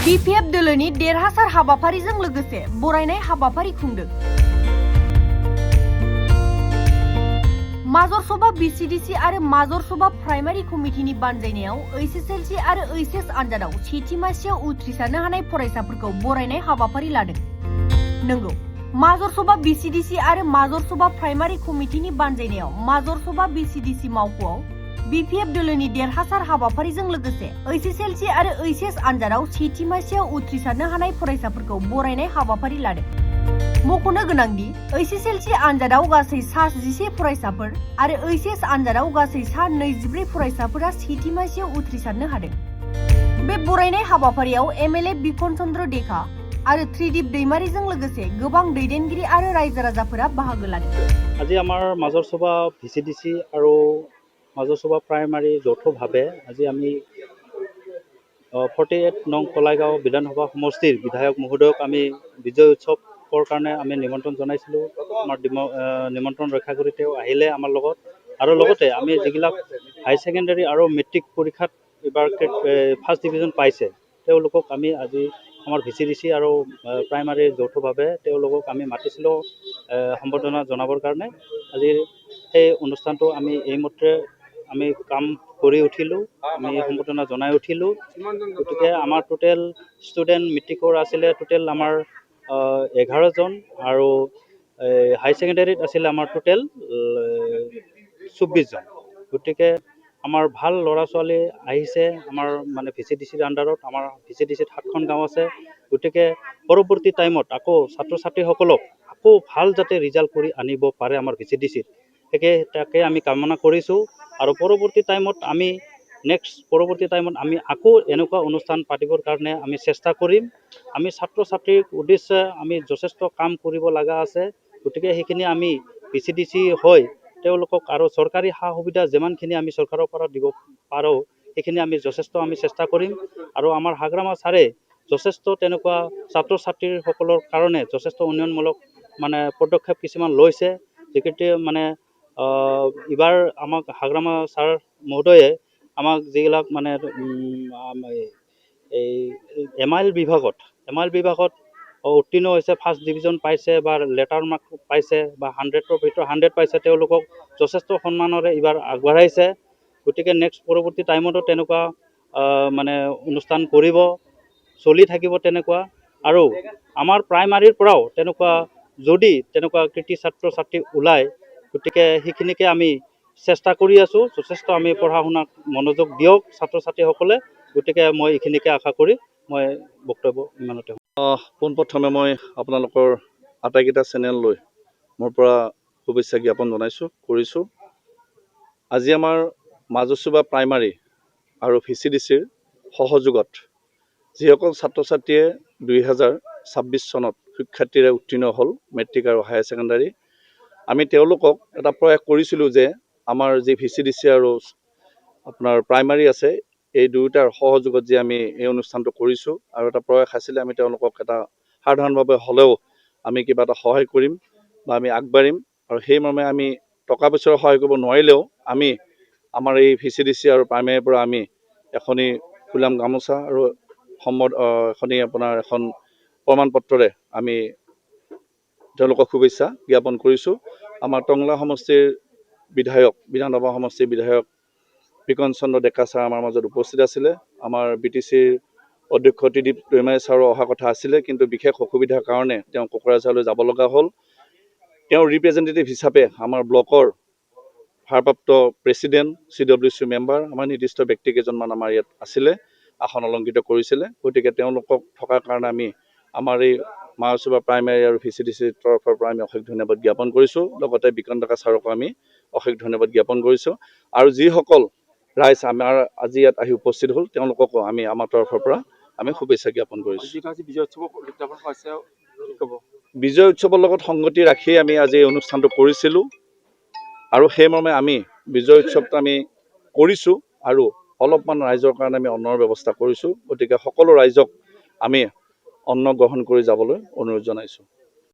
BPF दोलोनि देरहासार हाबाफारिजों लोगोसे बरायनाय हाबाफारि खुंदों। माजरसभा BCDC आरो माजरसभा प्राइमारि कमिटिनि बानजायनायाव HSLC आरो HS आनजादाव सेथि मासियाव उथ्रिसारनो हानाय फरायसाफोरखौ बरायनाय हाबाफारि लादों। नंगौ, माजरसभा BCDC आरो माजरसभा प्राइमारि कमिटिनि बानजायनायाव माजरसभा BCDC मावख'आव BPF दोलोनि देरहासार हाबाफारिजों लोगोसे HSLC आरो HS आनजादाव सेथि मासियाव उथ्रिसारनो हानाय फरायसाफोरखौ बरायनाय हाबाफारि लादों। मख'नो गोनांदि HSLC आनजादाव गासै सा 11 फरायसाफोर आरो HS आनजादाव गासै सा 24 फरायसाफोरा सेथि मासियाव उथ्रिसारनो हादों। बे बरायनाय हाबाफारियाव MLA बिकन चन्द्र देखा आरो त्रिदीप दैमारीजों लोगोसे गोबां दैदेनगिरि आरो रायजो राजाफोरा बाहागो लादों। আজি আমাৰ মাজৰসভা VCDC আৰু মাজৰসভা প্ৰাইমাৰী যৌথভাৱে আজি আমি 48 নং কলাইগাঁও বিধানসভা সমষ্টিৰ বিধায়ক মহোদয়ক আমি বিজয় উৎসৱৰ কাৰণে আমি নিমন্ত্ৰণ জনাইছিলোঁ। আমাৰ নিমন্ত্ৰণ ৰক্ষা কৰি তেওঁ আহিলে আমাৰ লগত, আৰু লগতে আমি যিবিলাক হাই ছেকেণ্ডাৰী আৰু মেট্ৰিক পৰীক্ষাত এইবাৰ ফাৰ্ষ্ট ডিভিজন পাইছে তেওঁলোকক আমি আজি আমাৰ VCDC আৰু প্ৰাইমাৰী যৌথভাৱে তেওঁলোকক আমি মাতিছিলোঁ সম্বৰ্ধনা জনাবৰ কাৰণে। আজিৰ সেই অনুষ্ঠানটো আমি এইমাত্ৰ আমি কাম কৰি উঠিলোঁ, আমি সম্বৰ্ধনা জনাই উঠিলোঁ। গতিকে আমাৰ টোটেল ষ্টুডেণ্ট মেট্ৰিকৰ আছিলে টোটেল আমাৰ 11 জন, আৰু হাই ছেকেণ্ডাৰীত আছিলে আমাৰ টোটেল 24 জন। গতিকে আমাৰ ভাল ল'ৰা ছোৱালী আহিছে আমাৰ মানে VCDCৰ আণ্ডাৰত। আমাৰ VCDCত 7খন গাঁও আছে। গতিকে পৰৱৰ্তী টাইমত আকৌ ছাত্ৰ ছাত্ৰীসকলক আকৌ ভাল যাতে ৰিজাল্ট কৰি আনিব পাৰে আমাৰ VCDCত, তাকে আমি কামনা কৰিছোঁ। আৰু পৰৱৰ্তী টাইমত আমি পৰৱৰ্তী টাইমত আমি আকৌ এনেকুৱা অনুষ্ঠান পাতিবৰ কাৰণে আমি চেষ্টা কৰিম। আমি ছাত্ৰ ছাত্ৰীৰ উদ্দেশ্যে আমি যথেষ্ট কাম কৰিব লগা আছে। গতিকে সেইখিনি আমি VCDC হৈ তেওঁলোকক আৰু চৰকাৰী সা সুবিধা যিমানখিনি আমি চৰকাৰৰ পৰা দিব পাৰোঁ সেইখিনি আমি যথেষ্ট চেষ্টা কৰিম। আৰু আমাৰ হাগ্ৰামা ছাৰে যথেষ্ট তেনেকুৱা ছাত্ৰ ছাত্ৰীসকলৰ কাৰণে যথেষ্ট উন্নয়নমূলক মানে পদক্ষেপ কিছুমান লৈছে। যিকেইটা মানে এইবাৰ আমাক হাগ্ৰামা ছাৰ মহোদয়ে আমাক যিবিলাক মানে এই MIL বিভাগত উত্তীৰ্ণ হৈছে, ফাৰ্ষ্ট ডিভিজন পাইছে বা লেটাৰ মাৰ্ক পাইছে বা 100ৰ ভিতৰত 100 পাইছে, তেওঁলোকক যথেষ্ট সন্মানেৰে এইবাৰ আগবঢ়াইছে। গতিকে পৰৱৰ্তী টাইমতো তেনেকুৱা মানে অনুষ্ঠান কৰিব, চলি থাকিব তেনেকুৱা। আৰু আমাৰ প্ৰাইমাৰীৰ পৰাও যদি তেনেকুৱা কৃতি ছাত্ৰ ছাত্ৰী ওলায়, গতিকে সেইখিনিকে আমি চেষ্টা কৰি আছোঁ। যথেষ্ট আমি পঢ়া শুনাত মনোযোগ দিয়ক ছাত্ৰ ছাত্ৰীসকলে। গতিকে মই এইখিনিকে আশা কৰি মই বক্তব্য ইমানতে। পোনপ্ৰথমে মই আপোনালোকৰ আটাইকেইটা চেনেললৈ মোৰ পৰা শুভেচ্ছা জ্ঞাপন কৰিছোঁ। আজি আমাৰ মাজৰসভা প্ৰাইমাৰী আৰু VCDCৰ সহযোগত যিসকল ছাত্ৰ ছাত্ৰীয়ে 2026 চনত শিক্ষাৰ্থীৰে উত্তীৰ্ণ হ'ল মেট্ৰিক আৰু হায়াৰ ছেকেণ্ডাৰী, আমি তেওঁলোকক এটা প্ৰয়াস কৰিছিলোঁ যে আমাৰ যি VCDC আৰু আপোনাৰ প্ৰাইমাৰী আছে এই দুয়োটাৰ সহযোগত যে আমি এই অনুষ্ঠানটো কৰিছোঁ, আৰু এটা প্ৰয়াস আছিলে আমি তেওঁলোকক এটা সাধাৰণভাৱে হ'লেও আমি কিবা এটা সহায় কৰিম বা আমি আগবাঢ়িম। আৰু সেইমৰ্মে আমি টকা পইচাৰ সহায় কৰিব নোৱাৰিলেও আমি আমাৰ এই VCDC আৰু প্ৰাইমাৰীৰ পৰা আমি এখনি ফুলাম গামোচা আৰু এখনি আপোনাৰ এখন প্ৰমাণ পত্ৰৰে আমি তেওঁলোকক শুভেচ্ছা জ্ঞাপন কৰিছোঁ। আমাৰ টংলা সমষ্টিৰ বিধানসভা সমষ্টিৰ বিধায়ক বিকন চন্দ্ৰ ডেকা ছাৰ আমাৰ মাজত উপস্থিত আছিলে। আমাৰ BTCৰ অধ্যক্ষ ত্ৰিদীপ দৈমাৰী ছাৰো অহা কথা আছিলে, কিন্তু বিশেষ অসুবিধাৰ কাৰণে তেওঁ কোকৰাঝাৰলৈ যাব লগা হ'ল। তেওঁৰ ৰিপ্ৰেজেণ্টেটিভ হিচাপে আমাৰ ব্লকৰ ভাৰপ্ৰাপ্ত প্ৰেছিডেণ্ট, CWC মেম্বাৰ, আমাৰ নিৰ্দিষ্ট ব্যক্তি কেইজনমান আমাৰ ইয়াত আছিলে, আসন অলংকৃত কৰিছিলে। গতিকে তেওঁলোকক থকাৰ কাৰণে আমি আমাৰ এই মাজৰসভা প্ৰাইমাৰী আৰু VCDCৰ তৰফৰ পৰা আমি অশেষ ধন্যবাদ জ্ঞাপন কৰিছোঁ। লগতে বিকন ডেকা ছাৰকো আমি অশেষ ধন্যবাদ জ্ঞাপন কৰিছোঁ। আৰু যিসকল ৰাইজ আমাৰ আজি ইয়াত আহি উপস্থিত হ'ল তেওঁলোককো আমি আমাৰ তৰফৰ পৰা আমি শুভেচ্ছা জ্ঞাপন কৰিছোঁ। বিজয় উৎসৱৰ লগত সংগতি ৰাখি আমি আজি এই অনুষ্ঠানটো কৰিছিলোঁ, আৰু সেইমৰ্মে আমি বিজয় উৎসৱটো আমি কৰিছোঁ আৰু অলপমান ৰাইজৰ কাৰণে আমি অন্নৰ ব্যৱস্থা কৰিছোঁ। গতিকে সকলো ৰাইজক আমি অন্ন গ্ৰহণ কৰি যাবলৈ অনুৰোধ জনাইছোঁ।